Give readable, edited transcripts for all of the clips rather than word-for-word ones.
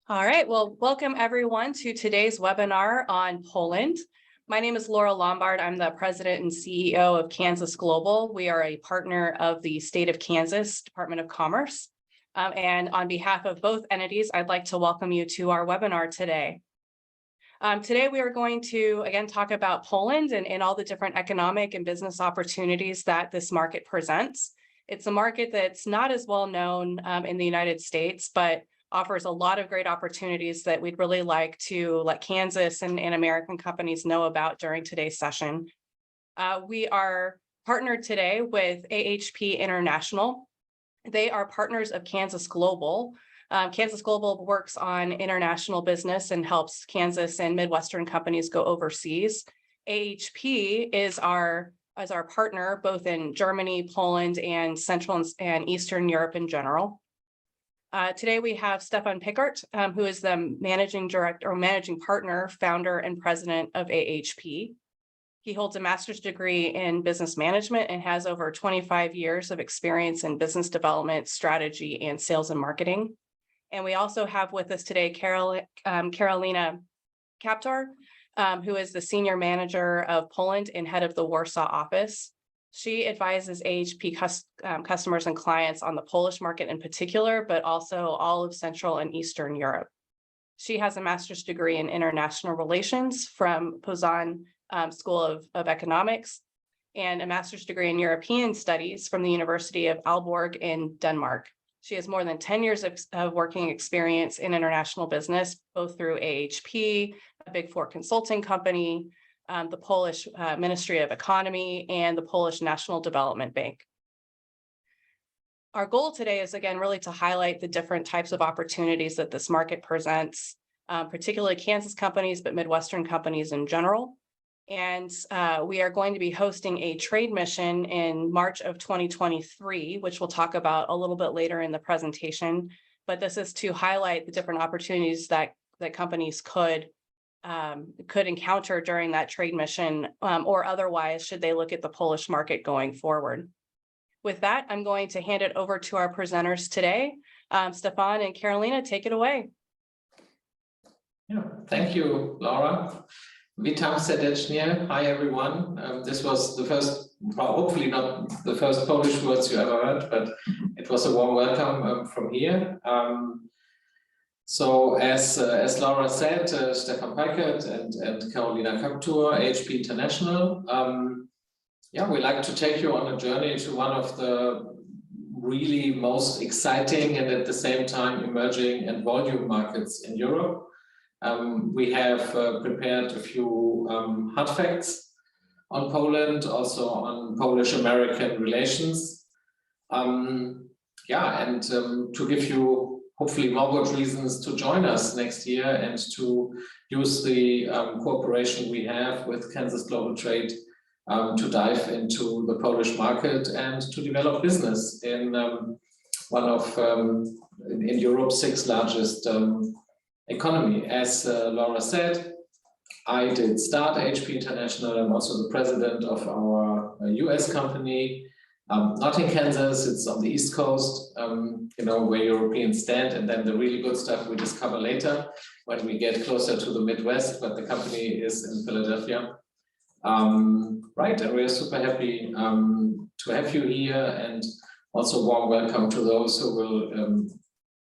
All right, well, welcome everyone to today's webinar on Poland. My name is Laura Lombard. I'm the president and CEO of Kansas Global. We are a partner of the state of Kansas Department of Commerce. And on behalf of both entities, I'd like to welcome you to our webinar today. Today, we are going to, again, talk about Poland and all the different economic and business opportunities that this market presents. It's a market that's not as well known in the United States, but offers a lot of great opportunities that we'd really like to let Kansas and American companies know about during today's session. We are partnered today with AHP International. They are partners of Kansas Global. Kansas Global works on international business and helps Kansas and Midwestern companies go overseas. AHP is our partner both in Germany, Poland, and Central and Eastern Europe in general. Today we have Stefan Peikert, who is the managing partner, founder, and president of AHP. He holds a master's degree in business management and has over 25 years of experience in business development, strategy, and sales and marketing. And we also have with us today Karolina Kaptur, who is the senior manager of Poland and head of the Warsaw office. She advises AHP customers and clients on the Polish market in particular, but also all of Central and Eastern Europe. She has a master's degree in international relations from Poznań School of Economics and a master's degree in European studies from the University of Aalborg in Denmark. She has more than 10 years of working experience in international business, both through AHP, a Big Four consulting company, the Polish Ministry of Economy, and the Polish National Development Bank. Our goal today is, again, really to highlight the different types of opportunities that this market presents, particularly Kansas companies, but Midwestern companies in general. And we are going to be hosting a trade mission in March of 2023, which we'll talk about a little bit later in the presentation. But this is to highlight the different opportunities that companies could encounter during that trade mission or otherwise should they look at the Polish market going forward. With that, I'm going to hand it over to our presenters today. Stefan and Karolina, take it away. Yeah, thank you, Laura. Witam serdecznie. Hi, everyone. This was the first, well, hopefully not the first Polish words you ever heard, but it was a warm welcome from here. So as Laura said, Stefan Peikert and Karolina Kaptur, AHP International. Yeah, we like to take you on a journey to one of the really most exciting and at the same time emerging and volume markets in Europe. We have prepared a few hard facts on Poland, also on Polish-American relations. Yeah, and to give you hopefully more good reasons to join us next year and to use the cooperation we have with Kansas Global Trade to dive into the Polish market and to develop business in one of in Europe's 6th largest economy. As Laura said, I did start AHP International. I'm also the president of our US company. Not in Kansas, it's on the East Coast, you know, where Europeans stand, and then the really good stuff we discover later when we get closer to the Midwest, but the company is in Philadelphia. Right, and we're super happy to have you here, and also warm welcome to those who will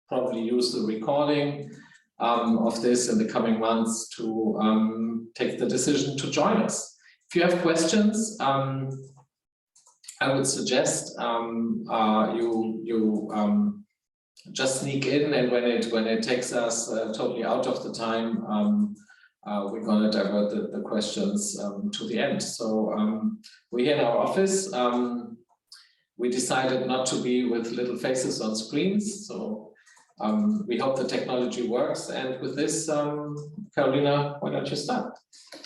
probably use the recording of this in the coming months to take the decision to join us. If you have questions, I would suggest you just sneak in, and when it takes us totally out of the time, we're going to divert the questions to the end. So we're here in our office. We decided not to be with little faces on screens, so we hope the technology works. And with this, Karolina, why don't you start?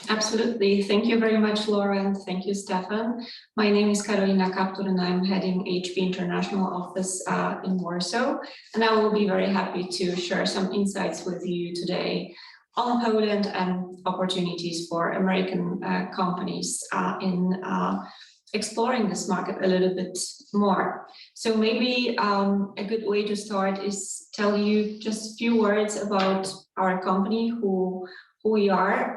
Absolutely. Thank you very much, Laura, and thank you, Stefan. My name is Karolina Kaptur, and I'm heading AHP International office in Warsaw. And I will be very happy to share some insights with you today on Poland and opportunities for American companies in exploring this market a little bit more. So maybe a good way to start is tell you just a few words about our company, who we are.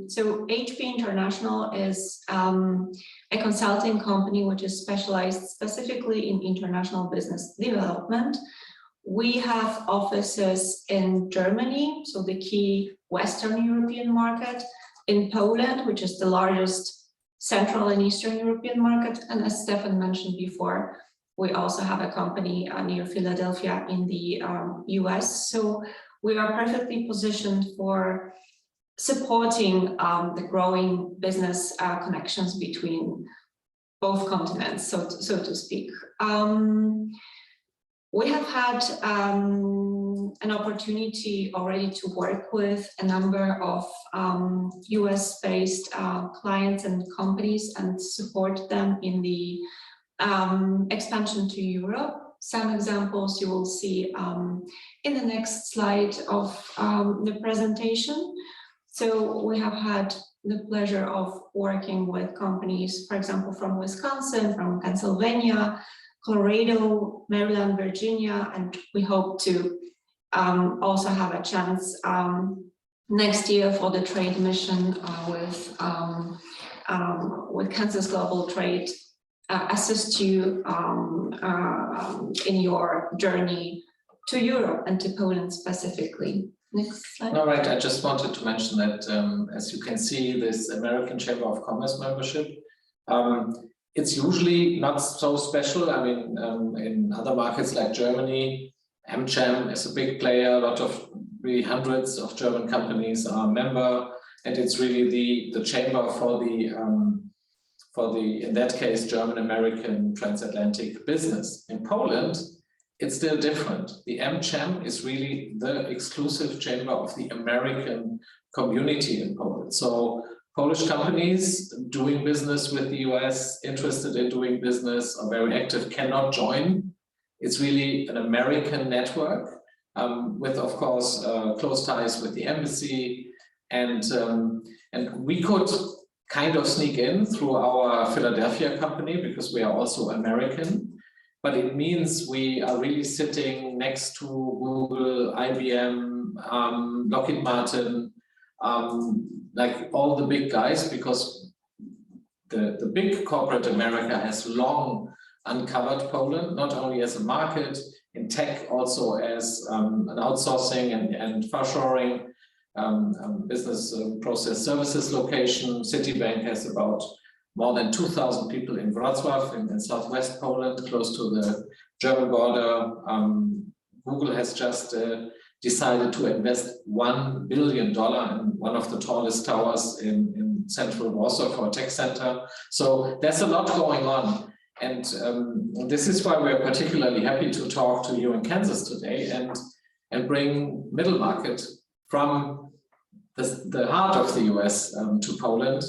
So AHP International is a consulting company which is specialized specifically in international business development. We have offices in Germany, so the key Western European market, in Poland, which is the largest Central and Eastern European market, and as Stefan mentioned before, we also have a company near Philadelphia in the US. So we are perfectly positioned for supporting the growing business connections between both continents, so to speak. We have had an opportunity already to work with a number of US-based clients and companies and support them in the expansion to Europe. Some examples you will see in the next slide of the presentation. So we have had the pleasure of working with companies, for example, from Wisconsin, from Pennsylvania, Colorado, Maryland, Virginia, and we hope to also have a chance next year for the trade mission with Kansas Global Trade, assist you in your journey to Europe and to Poland specifically. Next slide. All right, I just wanted to mention that as you can see, this American Chamber of Commerce membership, it's usually not so special. I mean, in other markets like Germany, AmCham is a big player. A lot of really hundreds of German companies are a member, and it's really the chamber for the in that case German-American transatlantic business. In Poland, it's still different. The AmCham is really the exclusive chamber of the American community in Poland. So Polish companies doing business with the US, interested in doing business, or very active, cannot join. It's really an American network with, of course, close ties with the embassy. And we could kind of sneak in through our Philadelphia company because we are also American. But it means we are really sitting next to Google, IBM, Lockheed Martin, like all the big guys, because the big corporate America has long uncovered Poland, not only as a market in tech, also as an outsourcing and farshoring business process services location. Citibank has about more than 2,000 people in Warsaw in southwest Poland, close to the German border. Google has just decided to invest $1 billion in one of the tallest towers in central Warsaw for a tech center. So there's a lot going on. And this is why we're particularly happy to talk to you in Kansas today and bring middle market from the heart of the US to Poland.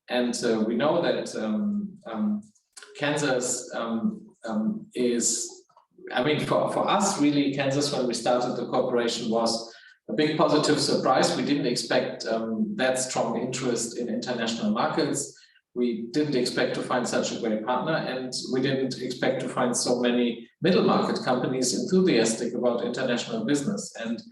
And we know that Kansas is, I mean, for us, really, Kansas, when we started the cooperation, was a big positive surprise. We didn't expect that strong interest in international markets. We didn't expect to find such a great partner, and we didn't expect to find so many middle market companies enthusiastic about international business. And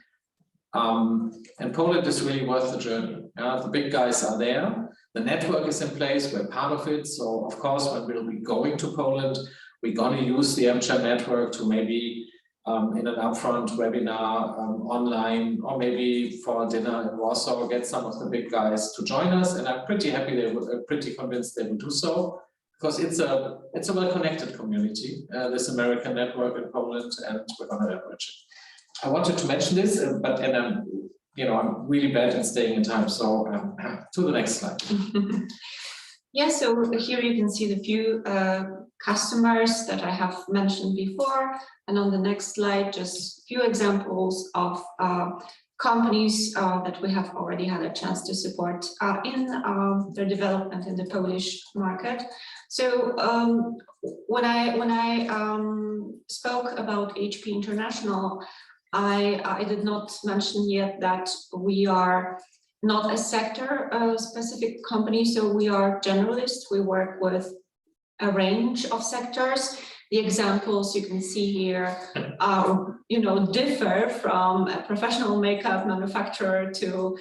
Poland is really worth the journey. The big guys are there. The network is in place. We're part of it. So, of course, when we'll be going to Poland, we're going to use the AmCham network to maybe in an upfront webinar online, or maybe for dinner in Warsaw, get some of the big guys to join us. And I'm pretty happy pretty convinced they will do so, because it's a well-connected community, this American network in Poland, and we're going to leverage it. I wanted to mention this, but I'm really bad at staying in time. So to the next slide. Yeah, so here you can see the few customers that I have mentioned before. And on the next slide, just a few examples of companies that we have already had a chance to support in their development in the Polish market. So when I spoke about AHP International, I did not mention yet that we are not a sector specific company, so we are generalists. We work with a range of sectors. The examples you can see here are, differ from a professional makeup manufacturer to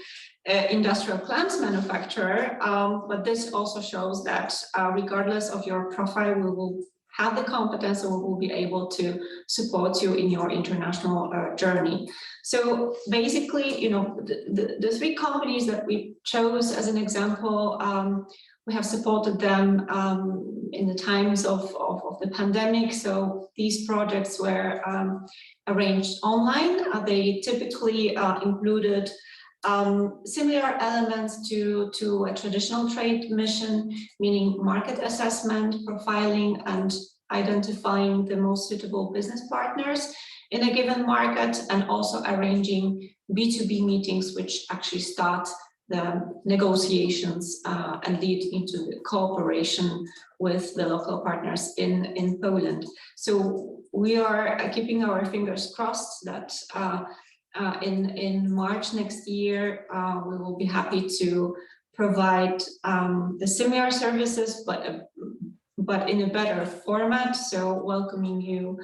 industrial plants manufacturer, but this also shows that regardless of your profile, we will have the competence and we will be able to support you in your international journey. So basically, the three companies that we chose as an example, we have supported them in the times of the pandemic. So these projects were arranged online. They typically included similar elements to a traditional trade mission, meaning market assessment, profiling, and identifying the most suitable business partners in a given market, and also arranging B2B meetings, which actually start the negotiations and lead into the cooperation with the local partners in Poland. So we are keeping our fingers crossed that in March next year, we will be happy to provide the similar services, but in a better format. So welcoming you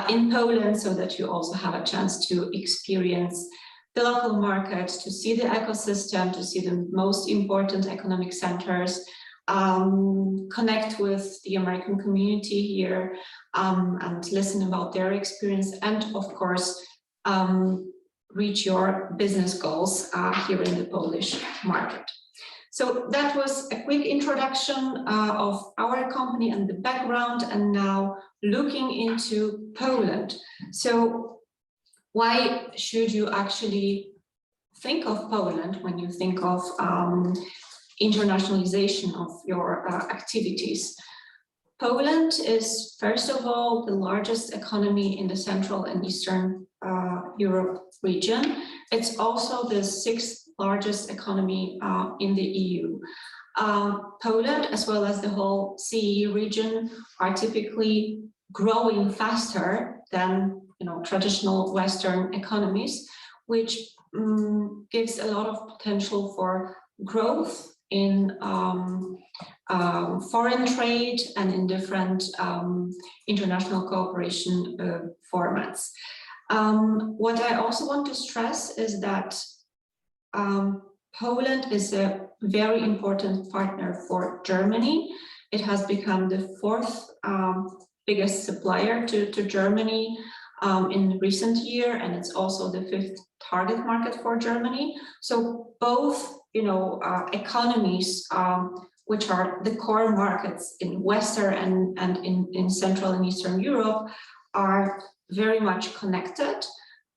in Poland so that you also have a chance to experience the local market, to see the ecosystem, to see the most important economic centers, connect with the American community here, and listen about their experience, and of course, reach your business goals here in the Polish market. So that was a quick introduction of our company and the background, and now looking into Poland. So why should you actually think of Poland when you think of internationalization of your activities? Poland is, first of all, the largest economy in the Central and Eastern Europe region. It's also the sixth largest economy in the EU. Poland, as well as the whole CEE region, are typically growing faster than traditional Western economies, which gives a lot of potential for growth in foreign trade and in different international cooperation formats. What I also want to stress is that Poland is a very important partner for Germany. It has become the fourth biggest supplier to Germany in recent year, and it's also the fifth target market for Germany. So both, economies, which are the core markets in Western and in Central and Eastern Europe, are very much connected.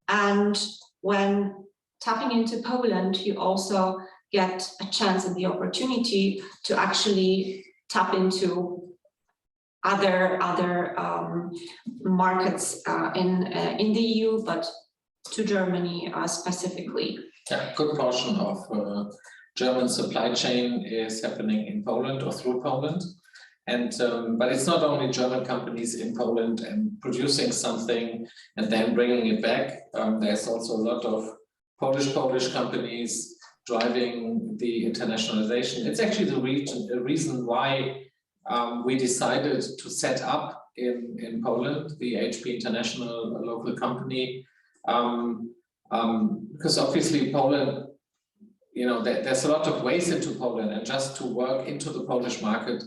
And when tapping into Poland, you also get a chance and the opportunity to actually tap into other markets in the EU, but to Germany specifically. Yeah, good portion of German supply chain is happening in Poland or through Poland. And but it's not only German companies in Poland and producing something and then bringing it back. There's also a lot of Polish companies driving the internationalization. It's actually the reason why we decided to set up in Poland the AHP International, a local company, because obviously Poland, there's a lot of ways into Poland, and just to work into the Polish market,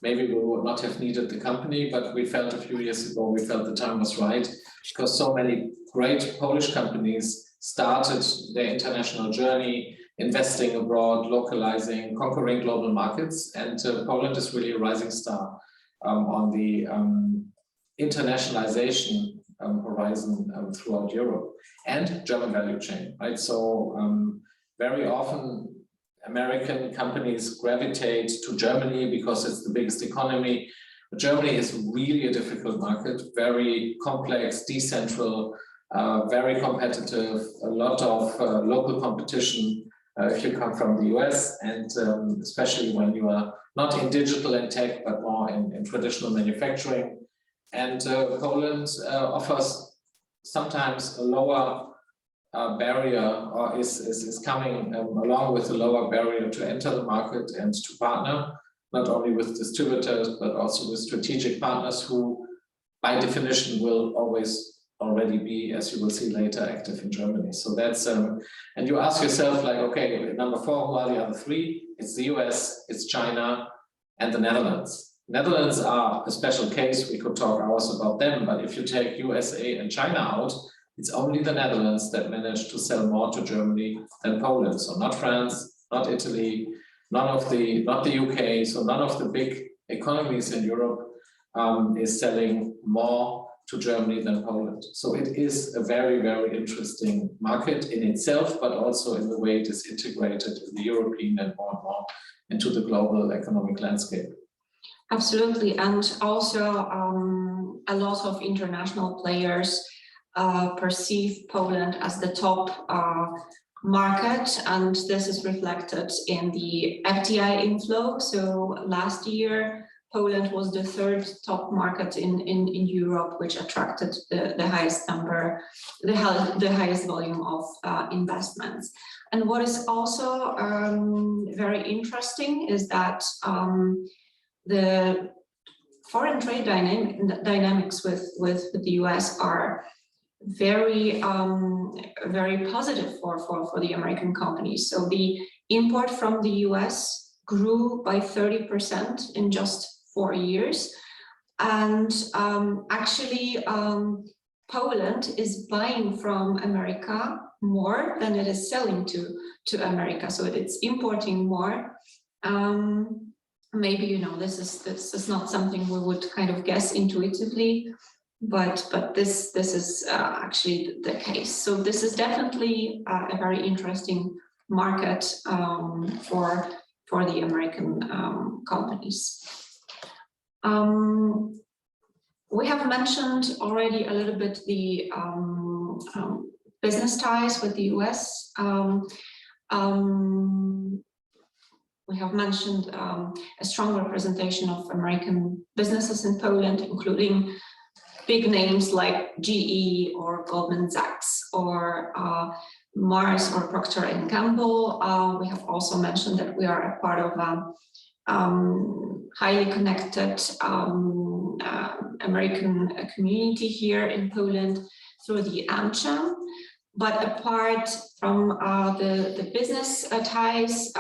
maybe we would not have needed the company, but we felt a few years ago, we felt the time was right, because so many great Polish companies started their international journey, investing abroad, localizing, conquering global markets, and Poland is really a rising star on the internationalization horizon throughout Europe and German value chain, right? So very often American companies gravitate to Germany because it's the biggest economy. But Germany is really a difficult market, very complex, decentral, very competitive, a lot of local competition if you come from the US, and especially when you are not in digital and tech, but more in traditional manufacturing. And Poland offers sometimes a lower barrier, or is coming along with a lower barrier to enter the market and to partner not only with distributors, but also with strategic partners who, by definition, will always already be, as you will see later, active in Germany. So that's, and you ask yourself, like, okay, number 4, who are the other 3? It's the US, it's China, and the Netherlands. Netherlands are a special case. We could talk hours about them, but if you take USA and China out, it's only the Netherlands that managed to sell more to Germany than Poland. So not France, not Italy, not the UK. So none of the big economies in Europe is selling more to Germany than Poland. So it is a very, very interesting market in itself, but also in the way it is integrated in the European and more into the global economic landscape. Absolutely, and also a lot of international players perceive Poland as the top market, and this is reflected in the FDI inflow. So last year, Poland was the 3rd top market in Europe, which attracted the highest number, the highest volume of investments. And what is also very interesting is that the foreign trade dynamics with the US are very positive for the American companies. So the import from the US grew by 30% in just 4 years, and actually Poland is buying from America more than it is selling to America, so it's importing more. Maybe, you know, this is not something we would kind of guess intuitively, but this is actually the case. So this is definitely a very interesting market for the American companies. We have mentioned already a little bit the business ties with the US. We have mentioned a strong representation of American businesses in Poland, including big names like GE or Goldman Sachs or Mars or Procter & Gamble. We have also mentioned that we are a part of a highly connected American community here in Poland through the AmCham. But apart from the business ties,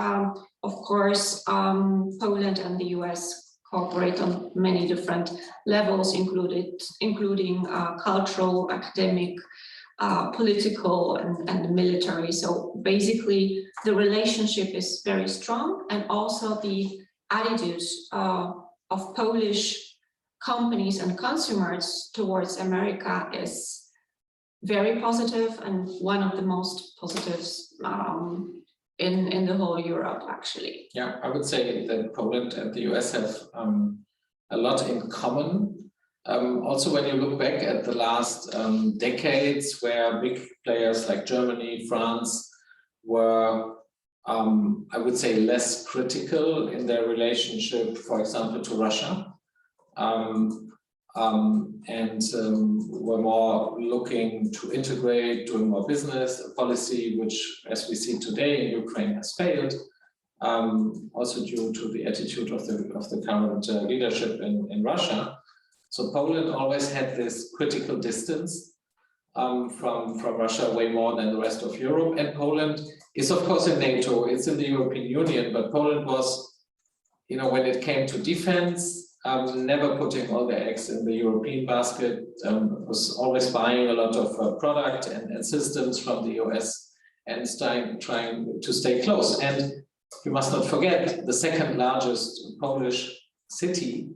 of course, Poland and the US cooperate on many different levels, including cultural, academic, political, and military. So basically, the relationship is very strong, and also the attitudes of Polish companies and consumers towards America is very positive, and one of the most positives in the whole Europe, actually. Yeah, I would say that Poland and the US have a lot in common. Also, when you look back at the last decades, where big players like Germany, France were, I would say, less critical in their relationship, for example, to Russia, and were more looking to integrate, doing more business, a policy which, as we see today in Ukraine, has failed, also due to the attitude of the current leadership in Russia. So Poland always had this critical distance from Russia, way more than the rest of Europe. And Poland is, of course, in NATO, it's in the European Union, but Poland was, you know, when it came to defense, never putting all their eggs in the European basket, was always buying a lot of product and systems from the US and trying to stay close. And you must not forget, the second largest Polish city,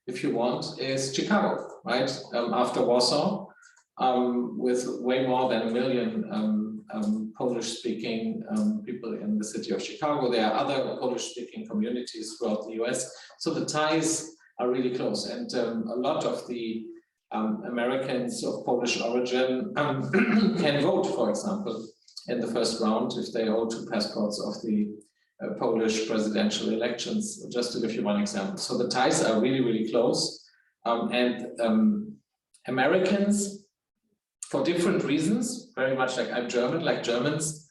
if you want, is Chicago, right? After Warsaw, with way more than 1 million Polish-speaking people in the city of Chicago. There are other Polish-speaking communities throughout the US. So the ties are really close, and a lot of the Americans of Polish origin can vote, for example, in the first round if they hold 2 passports of the Polish presidential elections, just to give you one example. So the ties are really, really close, and Americans, for different reasons, very much like I'm German, like Germans,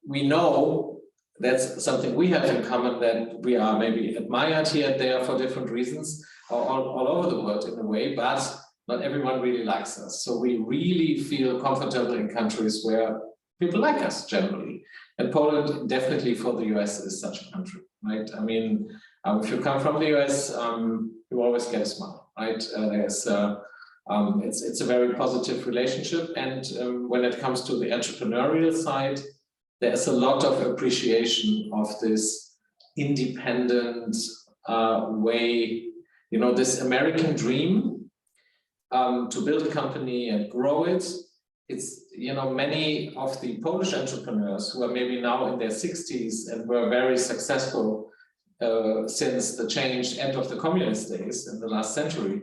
we know that's something we have in common, that we are maybe admired here and there for different reasons, all over the world in a way, but not everyone really likes us. So we really feel comfortable in countries where people like us generally. And Poland definitely for the US is such a country, right? I mean, if you come from the US, you always get a smile, right? It's a very positive relationship. And when it comes to the entrepreneurial side, there's a lot of appreciation of this independent way, you know, this American dream to build a company and grow it. It's, you know, many of the Polish entrepreneurs who are maybe now in their 60s and were very successful since the end of the communist days in the last century,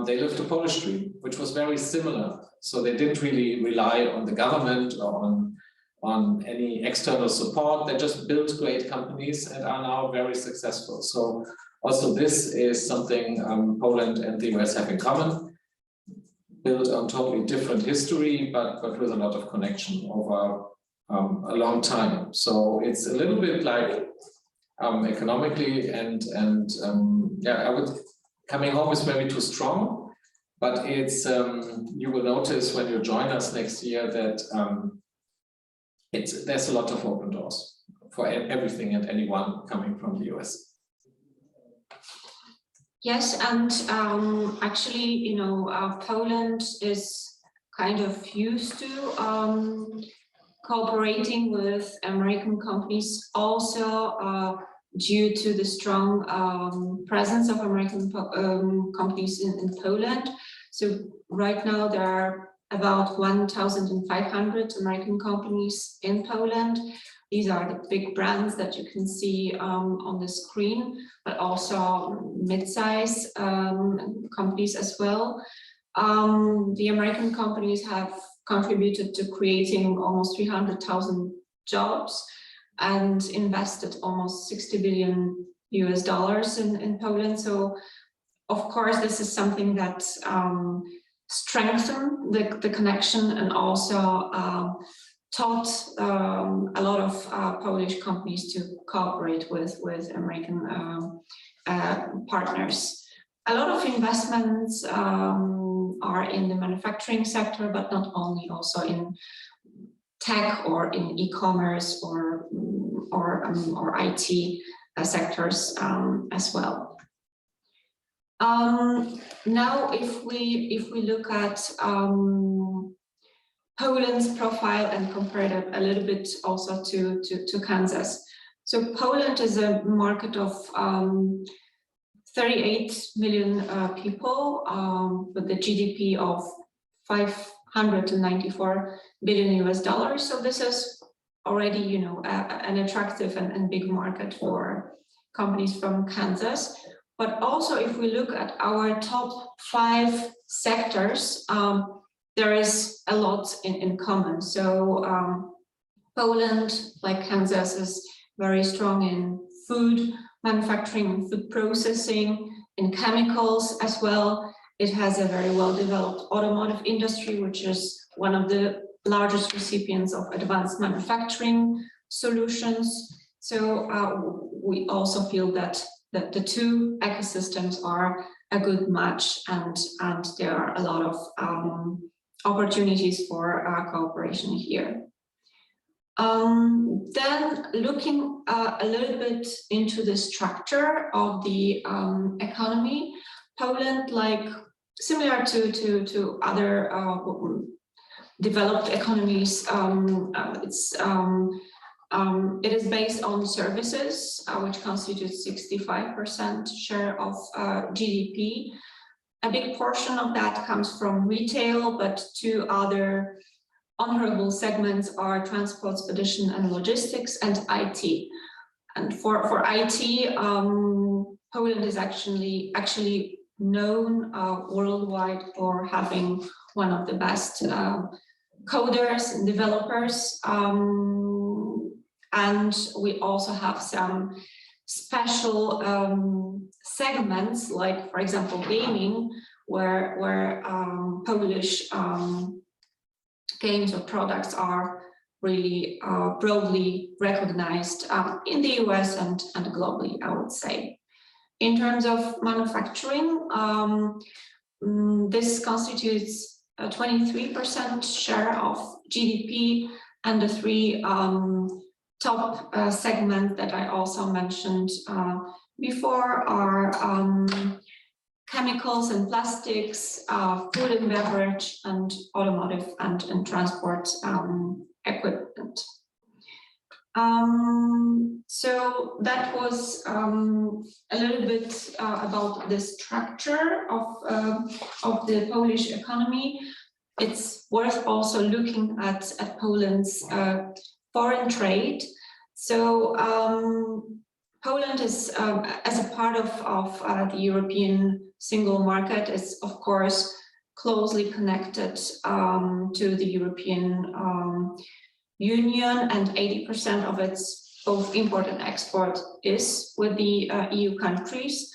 they lived a Polish dream, which was very similar. So they didn't really rely on the government or on any external support. They just built great companies and are now very successful. So also this is something Poland and the US have in common, built on totally different history, but with a lot of connection over a long time. So it's a little bit like economically and yeah, coming home is maybe too strong, but it's you will notice when you join us next year that there's a lot of open doors for everything and anyone coming from the US. Yes, and actually, you know, Poland is kind of used to cooperating with American companies, also due to the strong presence of American companies in Poland. So right now there are about 1,500 American companies in Poland. These are the big brands that you can see on the screen, but also mid-size companies as well. The American companies have contributed to creating almost 300,000 jobs and invested almost $60 billion in Poland. So, of course, this is something that strengthened the connection and also taught a lot of Polish companies to cooperate with American partners. A lot of investments are in the manufacturing sector, but not only, also in tech or in e-commerce or IT sectors as well. Now, if we look at Poland's profile and compare it a little bit also to Kansas. So Poland is a market of 38 million people with the GDP of $594 billion. So this is already, you know, an attractive and big market for companies from Kansas. But also, if we look at our top 5 sectors, there is a lot in common. So Poland, like Kansas, is very strong in food manufacturing, food processing, in chemicals as well. It has a very well-developed automotive industry, which is one of the largest recipients of advanced manufacturing solutions. So we also feel that the two ecosystems are a good match, and there are a lot of opportunities for cooperation here. Then looking a little bit into the structure of the economy, Poland, like similar to other developed economies, it is based on services, which constitutes 65% share of GDP. A big portion of that comes from retail, but 2 other honorable segments are transport, expedition, and logistics, and IT. And for IT, Poland is actually known worldwide for having one of the best coders and developers. And we also have some special segments, like, for example, gaming, where Polish games or products are really broadly recognized in the US and globally, I would say. In terms of manufacturing, this constitutes a 23% share of GDP, and the three top segments that I also mentioned before are chemicals and plastics, food and beverage, and automotive and transport equipment. So that was a little bit about the structure of the Polish economy. It's worth also looking at Poland's foreign trade. So Poland is, as a part of the European single market, is of course closely connected to the European Union, and 80% of its both import and export is with the EU countries.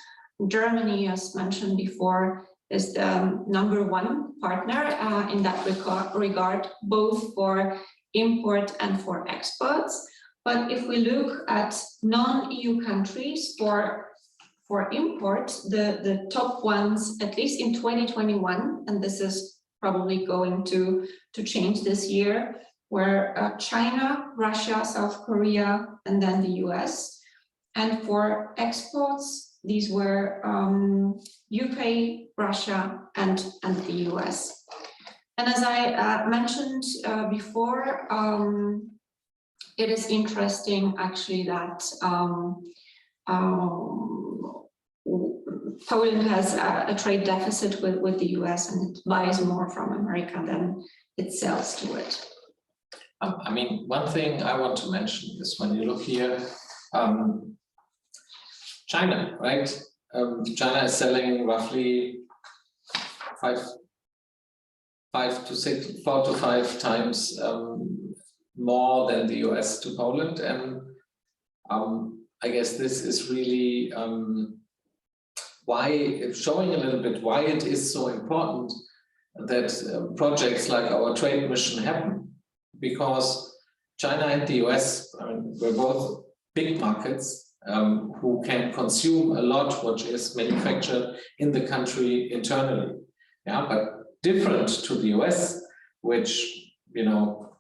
Germany, as mentioned before, is the #1 partner in that regard, both for import and for exports. But if we look at non-EU countries for import, the top ones, at least in 2021, and this is probably going to change this year, were China, Russia, South Korea, and then the US. And for exports, these were UK, Russia, and the US. And as I mentioned before, it is interesting actually that Poland has a trade deficit with the US, and it buys more from America than it sells to it. I mean, one thing I want to mention is when you look here, China, right? China is selling roughly 4 to 5 times more than the US to Poland, and I guess this is really showing a little bit why it is so important that projects like our trade mission happen. Because China and the US, I mean, we're both big markets who can consume a lot which is manufactured in the country internally. Yeah, but different to the US, which, you know,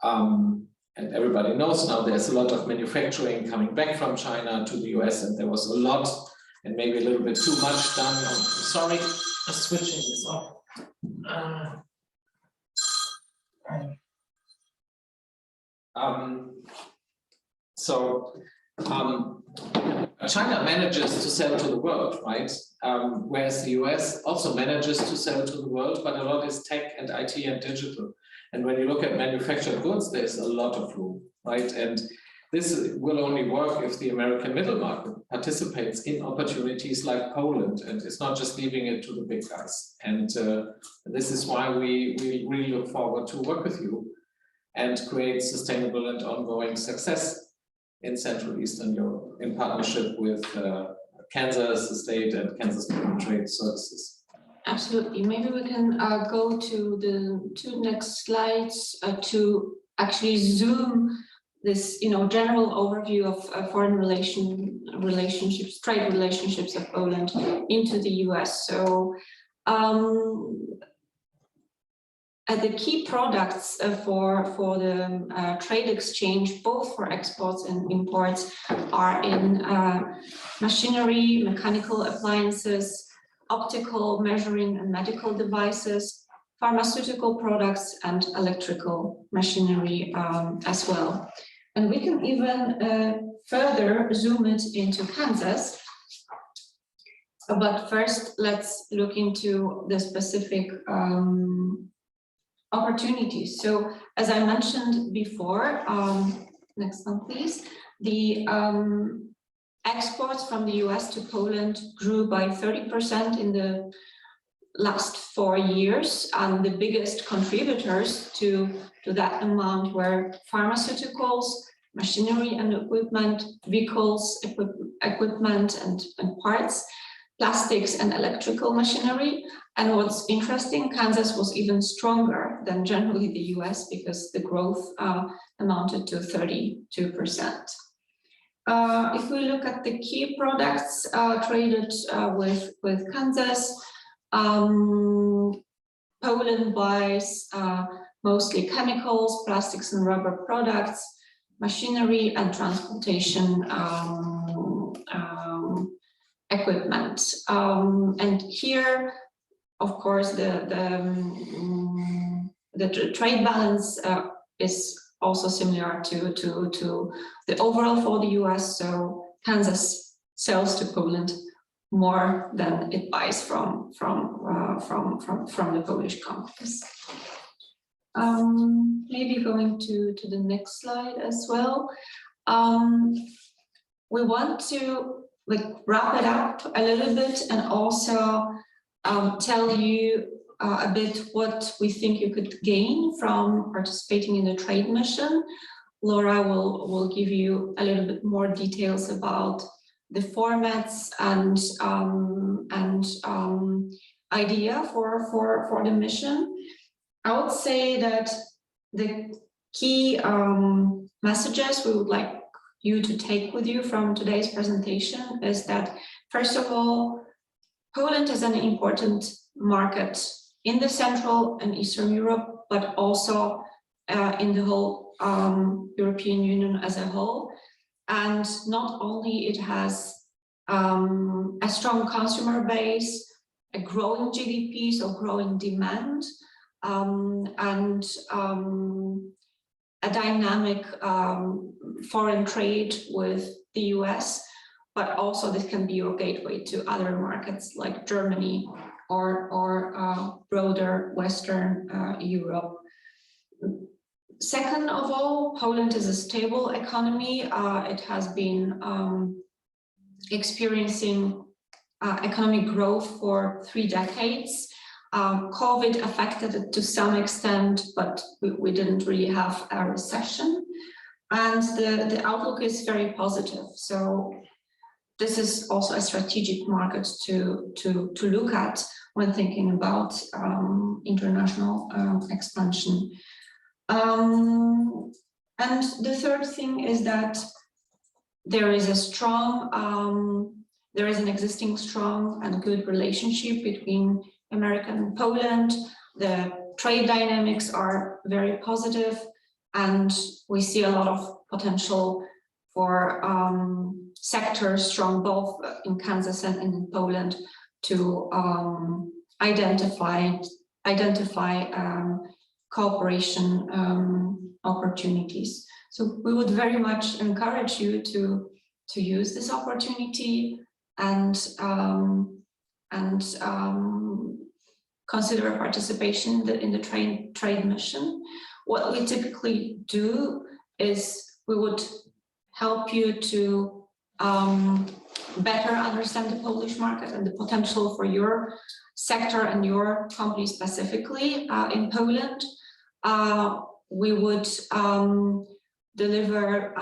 and everybody knows now there's a lot of manufacturing coming back from China to the US, and there was a lot and maybe a little bit too much done. Sorry, I'm switching this off. China manages to sell to the world, right? Whereas the US also manages to sell to the world, but a lot is tech and IT and digital. And when you look at manufactured goods, there's a lot of room, right? And this will only work if the American middle market participates in opportunities like Poland and is not just leaving it to the big guys. And this is why we really look forward to work with you and create sustainable and ongoing success in Central Eastern Europe in partnership with Kansas State and Kansas Trade Services. Absolutely. Maybe we can go to the 2 next slides to actually zoom this, general overview of foreign relationships, trade relationships of Poland into the US. So the key products for the trade exchange, both for exports and imports, are in machinery, mechanical appliances, optical, measuring and medical devices, pharmaceutical products, and electrical machinery as well. And we can even further zoom it into Kansas. But first, let's look into the specific opportunities. So, as I mentioned before, next one, please. The exports from the US to Poland grew by 30% in the last 4 years, and the biggest contributors to that amount were pharmaceuticals, machinery and equipment, vehicles, equipment and parts, plastics and electrical machinery. And what's interesting, Kansas was even stronger than generally the US because the growth amounted to 32%. If we look at the key products traded with Kansas, Poland buys mostly chemicals, plastics and rubber products, machinery and transportation equipment. And here, of course, the trade balance is also similar to the overall for the US. So Kansas sells to Poland more than it buys from the Polish companies. Maybe going to the next slide as well. We want to wrap it up a little bit and also tell you a bit what we think you could gain from participating in the trade mission. Laura will give you a little bit more details about the formats and idea for the mission. I would say that the key messages we would like you to take with you from today's presentation is that, first of all, Poland is an important market in the Central and Eastern Europe, but also in the whole European Union as a whole. And not only it has a strong consumer base, a growing GDP, so growing demand, and a dynamic foreign trade with the US, but also this can be your gateway to other markets like Germany or broader Western Europe. Second of all, Poland is a stable economy. It has been experiencing economic growth for 3 decades. COVID affected it to some extent, but we didn't really have a recession. And the outlook is very positive. So this is also a strategic market to look at when thinking about international expansion. And the third thing is that there is an existing strong and good relationship between America and Poland. The trade dynamics are very positive, and we see a lot of potential for sectors strong both in Kansas and in Poland to identify cooperation opportunities. So we would very much encourage you to use this opportunity and consider participation in the trade mission. What we typically do is we would help you to better understand the Polish market and the potential for your sector and your company specifically in Poland. We would deliver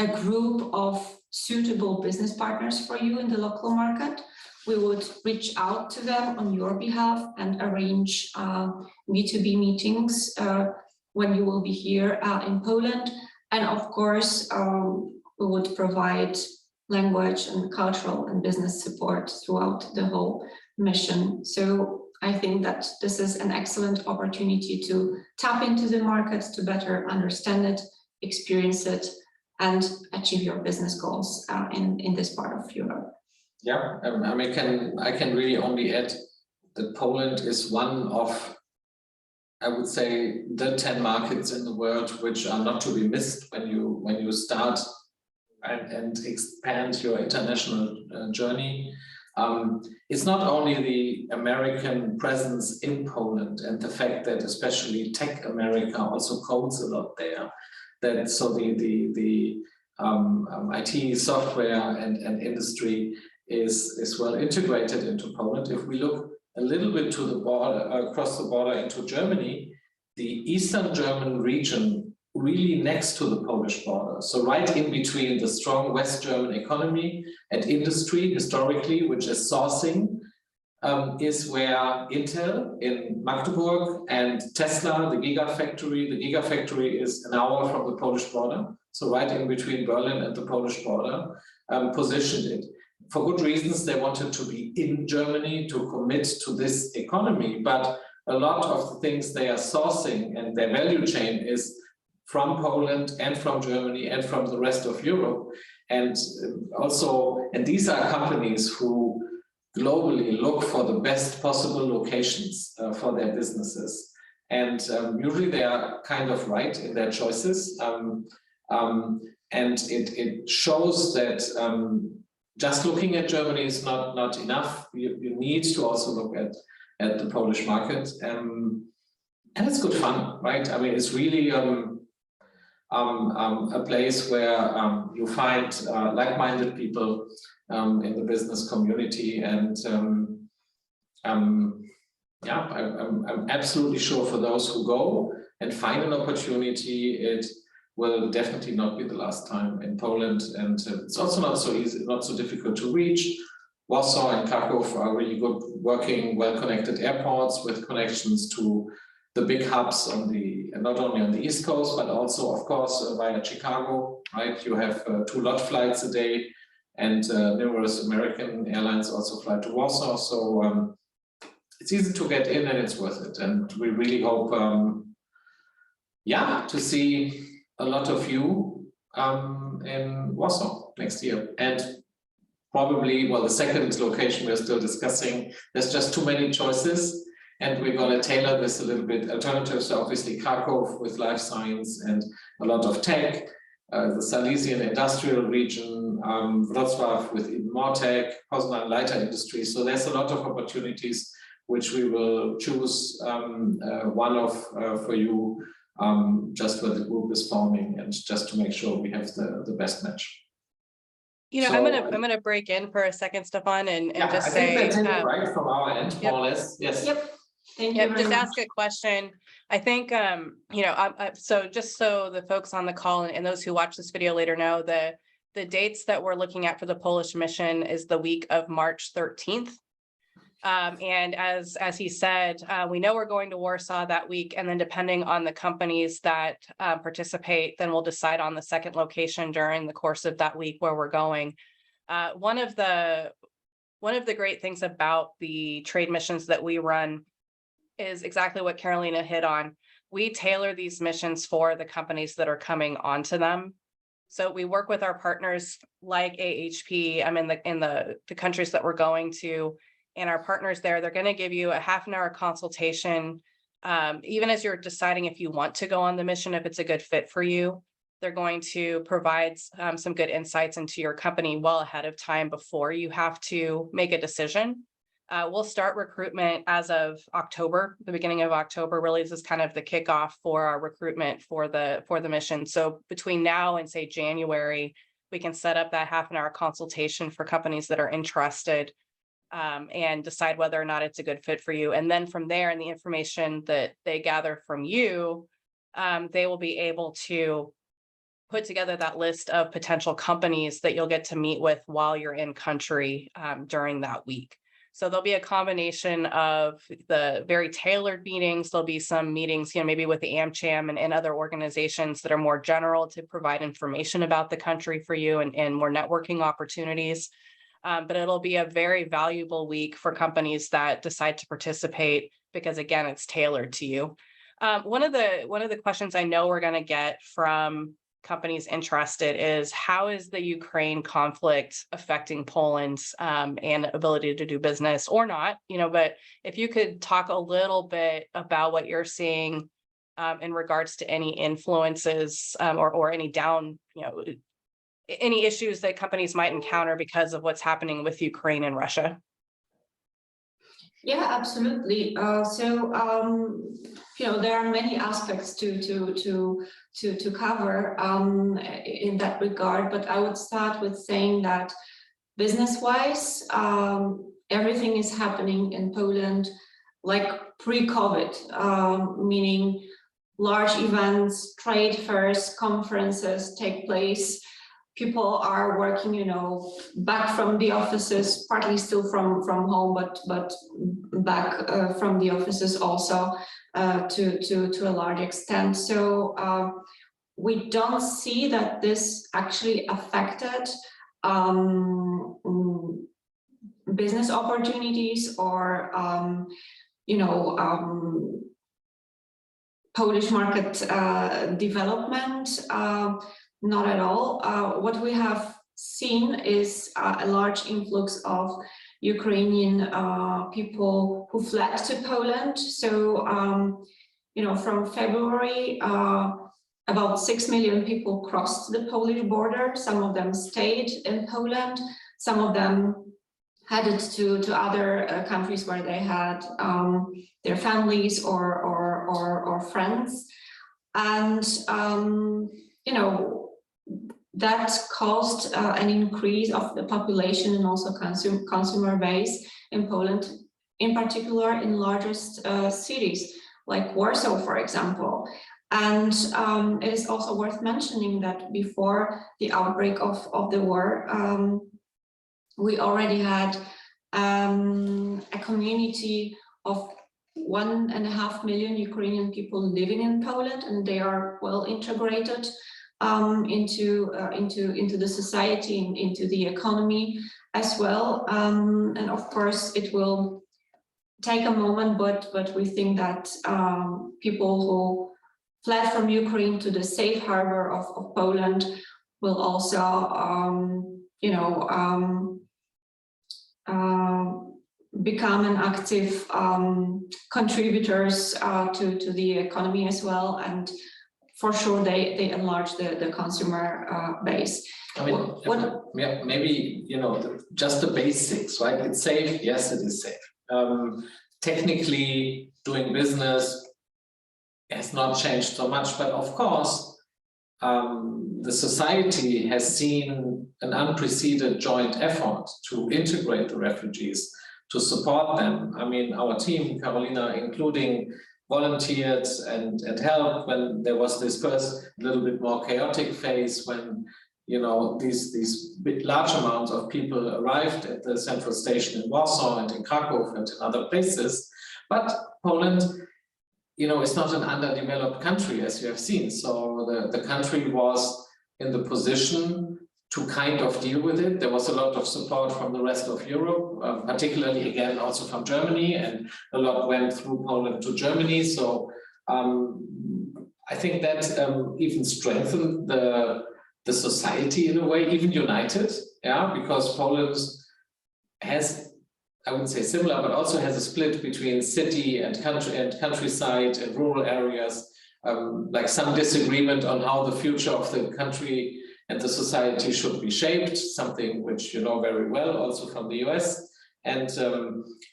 a group of suitable business partners for you in the local market. We would reach out to them on your behalf and arrange B2B meetings when you will be here in Poland. And of course, we would provide language and cultural and business support throughout the whole mission. So I think that this is an excellent opportunity to tap into the market, to better understand it, experience it, and achieve your business goals in this part of Europe. Yeah, I can really only add that Poland is one of, I would say, the 10 markets in the world which are not to be missed when you start and expand your international journey. It's not only the American presence in Poland and the fact that especially Tech America also codes a lot there. That so the IT software and industry is well integrated into Poland. If we look a little bit to the border, across the border into Germany, the Eastern German region really next to the Polish border. So right in between the strong West German economy and industry historically, which is sourcing, is where Intel in Magdeburg and Tesla, the Gigafactory is an hour from the Polish border. So right in between Berlin and the Polish border, positioned it. For good reasons, they wanted to be in Germany to commit to this economy, but a lot of the things they are sourcing and their value chain is from Poland and from Germany and from the rest of Europe. And these are companies who globally look for the best possible locations for their businesses. And usually they are kind of right in their choices. And it shows that just looking at Germany is not enough. You need to also look at the Polish market. And it's good fun, right? I mean, it's really a place where you find like-minded people in the business community, and yeah, I'm absolutely sure for those who go and find an opportunity, it will definitely not be the last time in Poland, and it's also not so easy, not so difficult to reach. Warsaw and Kraków are really good, working, well-connected airports with connections to the big hubs on the, not only on the East Coast, but also, of course, via Chicago, right? You have 2 lot flights a day, and numerous American airlines also fly to Warsaw. So it's easy to get in, and it's worth it. And we really hope, yeah, to see a lot of you in Warsaw next year. And probably, well, the second location we're still discussing, there's just too many choices. And we're going to tailor this a little bit. Alternatives, so obviously Kraków with life science and a lot of tech, the Silesian industrial region, Wrocław with even more tech, Poznan lighter industry. So there's a lot of opportunities which we will choose one of for you, just where the group is forming, and just to make sure we have the best match. You know, So, I'm gonna break in for a second, Stefan, and yeah, just I think say, that's it, right, from our end, yep. more or less. Yes. Yep. Thank you very just much. ask a question. I think, you know, so just so the folks on the call and those who watch this video later know, the dates that we're looking at for the Polish mission is the week of March 13th. And as he said, we know we're going to Warsaw that week, and then depending on the companies that participate, then we'll decide on the second location during the course of that week where we're going. One of the great things about the trade missions that we run is exactly what Karolina hit on. We tailor these missions for the companies that are coming onto them. So we work with our partners like AHP. I'm in the countries that we're going to, and our partners there, they're going to give you a half-an-hour consultation, even as you're deciding if you want to go on the mission, if it's a good fit for you. They're going to provide some good insights into your company well ahead of time before you have to make a decision. We'll start recruitment as of October, the beginning of October. Really, this is kind of the kickoff for our recruitment for the mission. So between now and say January, we can set up that half-an-hour consultation for companies that are interested, and decide whether or not it's a good fit for you. And then from there, and the information that they gather from you, they will be able to put together that list of potential companies that you'll get to meet with while you're in country during that week. So there'll be a combination of the very tailored meetings. There'll be some meetings, you know, maybe with the AmCham and other organizations that are more general to provide information about the country for you and more networking opportunities. But it'll be a very valuable week for companies that decide to participate, because again, it's tailored to you. One of the questions I know we're going to get from companies interested is, how is the Ukraine conflict affecting Poland's and ability to do business or not? You know, but if you could talk a little bit about what you're seeing in regards to any influences or any any issues that companies might encounter because of what's happening with Ukraine and Russia. Yeah, absolutely. You know, there are many aspects to cover in that regard, but I would start with saying that business-wise, everything is happening in Poland like pre-COVID, meaning large events, trade fairs, conferences take place. People are working, you know, back from the offices, partly still from home, but back from the offices also to a large extent. So we don't see that this actually affected business opportunities or Polish market development. Not at all. What we have seen is a large influx of Ukrainian people who fled to Poland. So, from February, about 6 million people crossed the Polish border. Some of them stayed in Poland. Some of them headed to other countries where they had their families or friends. And, that caused an increase of the population and also consumer base in Poland, in particular in largest cities like Warsaw, for example. And it is also worth mentioning that before the outbreak of the war, we already had a community of 1.5 million Ukrainian people living in Poland, and they are well integrated into the society and into the economy as well. And of course, it will take a moment, but we think that people who fled from Ukraine to the safe harbor of Poland will also, become an active contributors to the economy as well, and for sure they enlarge the consumer base. I mean, maybe just the basics, right? It's safe. Yes, it is safe. Technically, doing business has not changed so much, but of course, the society has seen an unprecedented joint effort to integrate the refugees, to support them. I mean, our team, Karolina, including volunteered and helped when there was this first little bit more chaotic phase when these big large amounts of people arrived at the central station in Warsaw and in Krakow and in other places. But Poland, is not an underdeveloped country, as you have seen. So the country was in the position to kind of deal with it. There was a lot of support from the rest of Europe, particularly again also from Germany, and a lot went through Poland to Germany. So I think that even strengthened the society in a way, even united, because Poland has, I wouldn't say similar, but also has a split between city and countryside and rural areas, like some disagreement on how the future of the country and the society should be shaped, something which you know very well also from the US. And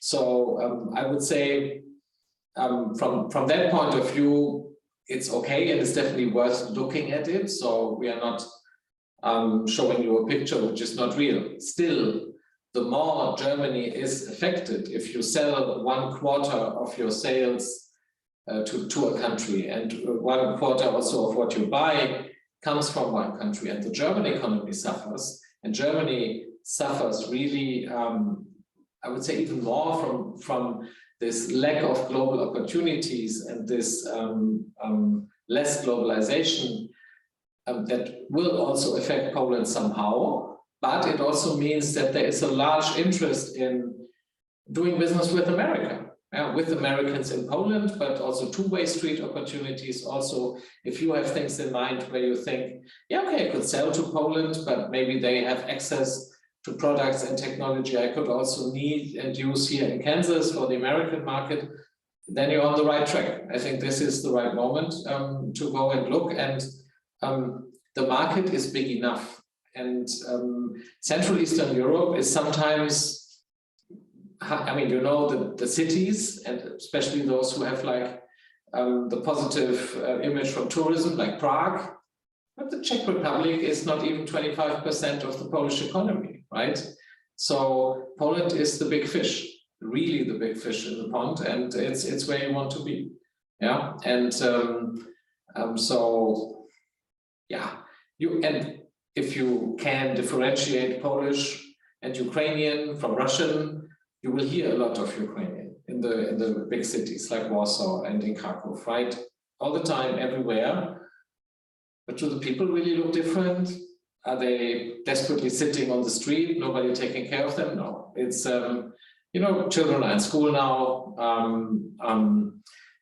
so I would say from that point of view, it's okay, and it's definitely worth looking at it. So we are not showing you a picture which is not real. Still, the more Germany is affected, if you sell 1/4 of your sales to a country, and 1/4 also of what you buy comes from one country, and the German economy suffers, and Germany suffers really, I would say even more from this lack of global opportunities and this less globalization that will also affect Poland somehow. But it also means that there is a large interest in doing business with America, with Americans in Poland, but also two-way street opportunities. Also, if you have things in mind where you think, okay, I could sell to Poland, but maybe they have access to products and technology I could also need and use here in Kansas for the American market, then you're on the right track. I think this is the right moment to go and look, and the market is big enough. And Central Eastern Europe is sometimes, the cities, and especially those who have like the positive image from tourism, like Prague, but the Czech Republic is not even 25% of the Polish economy, right? So Poland is the big fish, really the big fish in the pond, and it's where you want to be. And So yeah, and if you can differentiate Polish and Ukrainian from Russian, you will hear a lot of Ukrainian in the big cities like Warsaw and in Krakow, right? All the time, everywhere. But do the people really look different? Are they desperately sitting on the street, nobody taking care of them? No, it's, you know, children are in school now.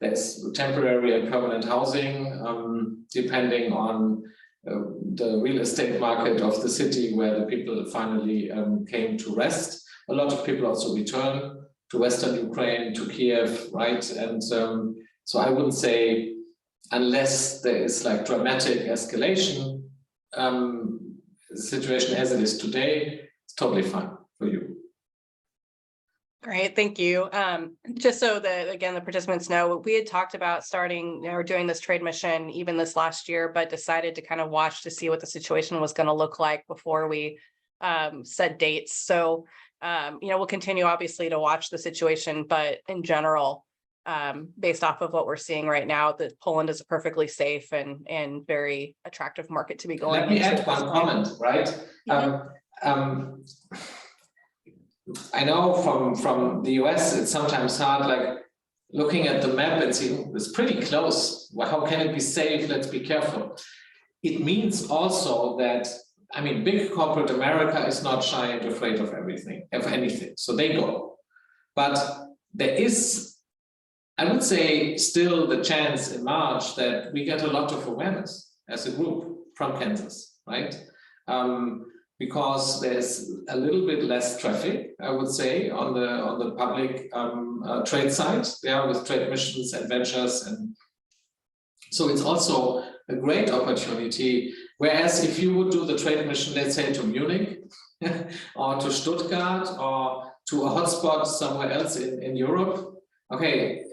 There's temporary and permanent housing, depending on the real estate market of the city where the people finally came to rest. A lot of people also return to Western Ukraine, to Kiev, right? And so I wouldn't say, unless there is like dramatic escalation, the situation as it is today, it's totally fine for you. Great, thank you. Just so that, again, the participants know, we had talked about starting or doing this trade mission even this last year, but decided to kind of watch to see what the situation was going to look like before we set dates. So, you know, we'll continue obviously to watch the situation, but in general, based off of what we're seeing right now, that Poland is a perfectly safe and very attractive market to be going into. Let me add one comment, right? Mm-hmm. I know from the US, it's sometimes hard, like looking at the map and seeing it's pretty close. Well, how can it be safe? Let's be careful. It means also that, I mean, big corporate America is not shy and afraid of anything. So they go. But there is, I would say, still the chance in March that we get a lot of awareness as a group from Kansas, right? Because there's a little bit less traffic, I would say, on the public trade side, with trade missions, adventures, and so it's also a great opportunity. Whereas if you would do the trade mission, let's say to Munich or to Stuttgart or to a hotspot somewhere else in Europe, okay,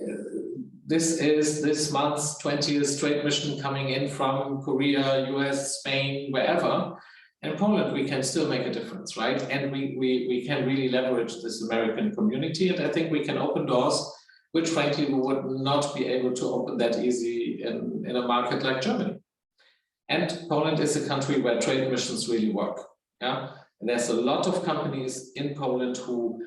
this is this month's 20th trade mission coming in from Korea, US, Spain, wherever. In Poland, we can still make a difference, right? And we can really leverage this American community. And I think we can open doors, which frankly, we would not be able to open that easy in a market like Germany. And Poland is a country where trade missions really work. Yeah, and there's a lot of companies in Poland who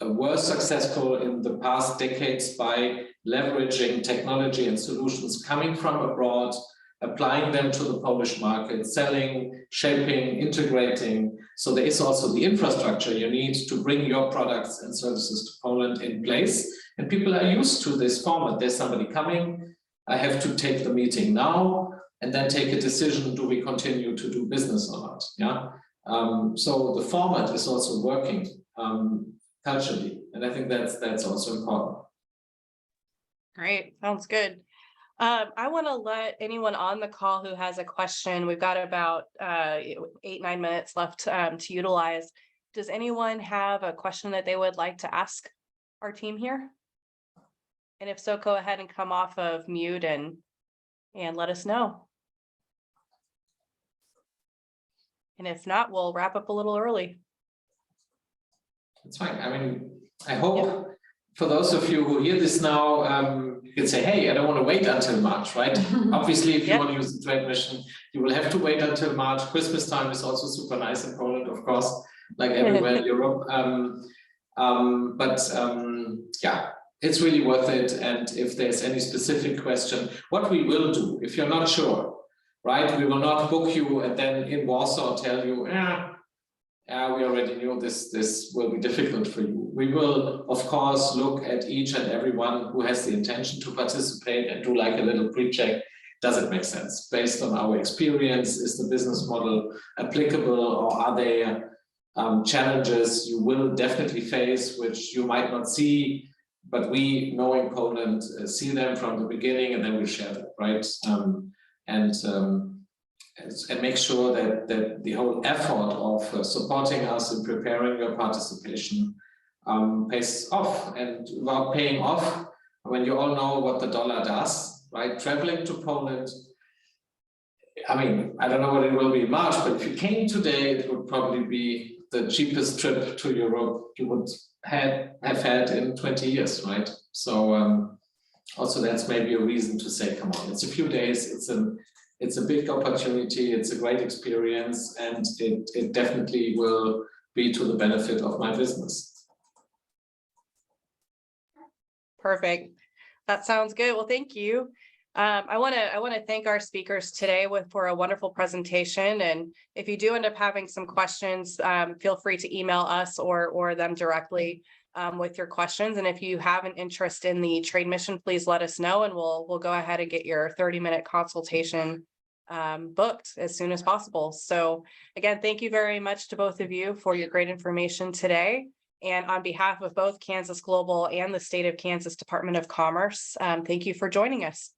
were successful in the past decades by leveraging technology and solutions coming from abroad, applying them to the Polish market, selling, shaping, integrating. So there is also the infrastructure you need to bring your products and services to Poland in place. And people are used to this format. There's somebody coming, I have to take the meeting now, and then take a decision, do we continue to do business or not? Yeah. So the format is also working culturally. And I think that's also important. Great, sounds good. I want to let anyone on the call who has a question, we've got about 8-9 minutes left to utilize. Does anyone have a question that they would like to ask our team here? And if so, go ahead and come off of mute and let us know. And if not, we'll wrap up a little early. That's fine. I mean, I hope for those of you who hear this now, you can say, hey, I don't want to wait until March, right? Obviously, if you want to use the trade mission, you will have to wait until March. Christmas time is also super nice in Poland, of course, like everywhere in Europe. Yeah, it's really worth it. And if there's any specific question, what we will do, if you're not sure, right, we will not book you and then in Warsaw tell you, we already knew this will be difficult for you. We will, of course, look at each and everyone who has the intention to participate and do like a little pre-check. Does it make sense? Based on our experience, is the business model applicable, or are there challenges you will definitely face, which you might not see, but we, knowing Poland, see them from the beginning, and then we share them, right? And make sure that the whole effort of supporting us and preparing your participation pays off. And about paying off, when you all know what the dollar does, right? Traveling to Poland, I mean, I don't know what it will be in March, but if you came today, it would probably be the cheapest trip to Europe you would have had in 20 years, right? So also that's maybe a reason to say, come on, it's a few days, it's a big opportunity, it's a great experience, and it definitely will be to the benefit of my business. Perfect. That sounds good. Well, thank you. I want to thank our speakers today for a wonderful presentation. And if you do end up having some questions, feel free to email us or them directly with your questions. And if you have an interest in the trade mission, please let us know, and we'll go ahead and get your 30-minute consultation booked as soon as possible. So again, thank you very much to both of you for your great information today. And on behalf of both Kansas Global and the State of Kansas Department of Commerce, thank you for joining us.